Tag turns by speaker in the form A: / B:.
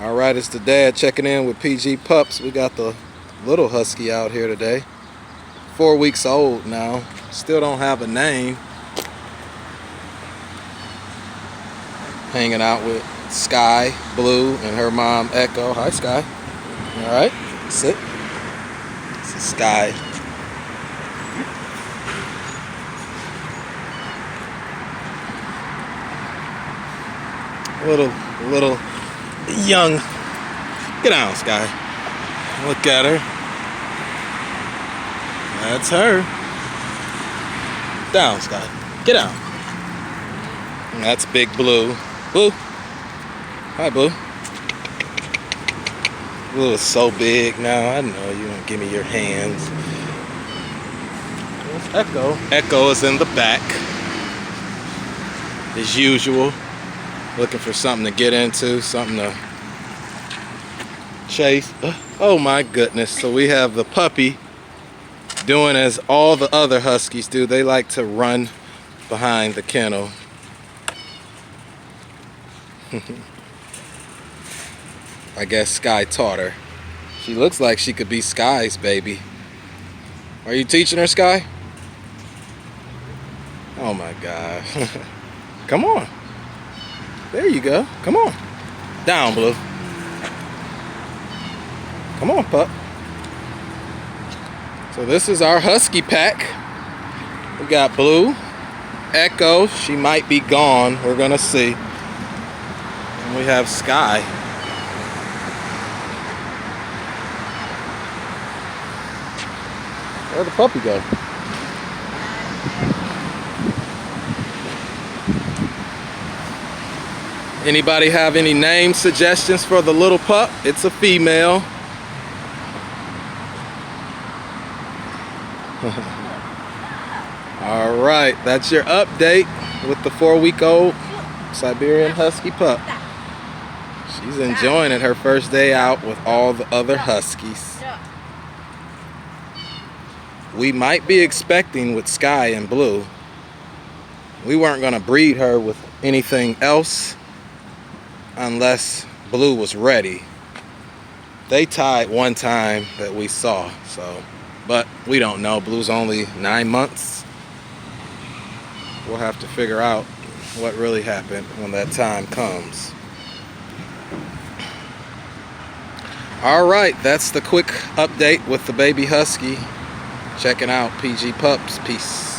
A: Alright, it's the dad checking in with PG Pups. We got the little husky out here today. 4 weeks old now. Still don't have a name. Hanging out with Sky, Blue, and her mom, Echo. Hi, Sky. Alright, sit. This is Sky. Little young. Get down, Sky. Look at her. That's her. Down, Sky. Get down. And that's Big Blue. Blue. Hi, Blue. Blue is so big now. I know you don't give me your hands. There's Echo. Echo is in the back, as usual. Looking for something to get into, something to chase. Oh my goodness. So we have the puppy doing as all the other huskies do. They like to run behind the kennel. I guess Sky taught her. She looks like she could be Sky's baby. Are you teaching her, Sky? Oh my God. Come on. There you go. Come on. Down, Blue. Come on, pup. So this is our husky pack. We got Blue, Echo. She might be gone. We're gonna see. And we have Sky. Where'd the puppy go? Anybody have any name suggestions for the little pup? It's a female. All right, that's your update with the 4-week-old Siberian Husky pup. She's enjoying it, her first day out with all the other huskies. We might be expecting with Sky and Blue. We weren't gonna breed her with anything else unless Blue was ready. They tied one time that we saw, so, but we don't know. Blue's only 9 months. We'll have to figure out what really happened when that time comes. All right, that's the quick update with the baby husky. Checking out PG Pups. Peace.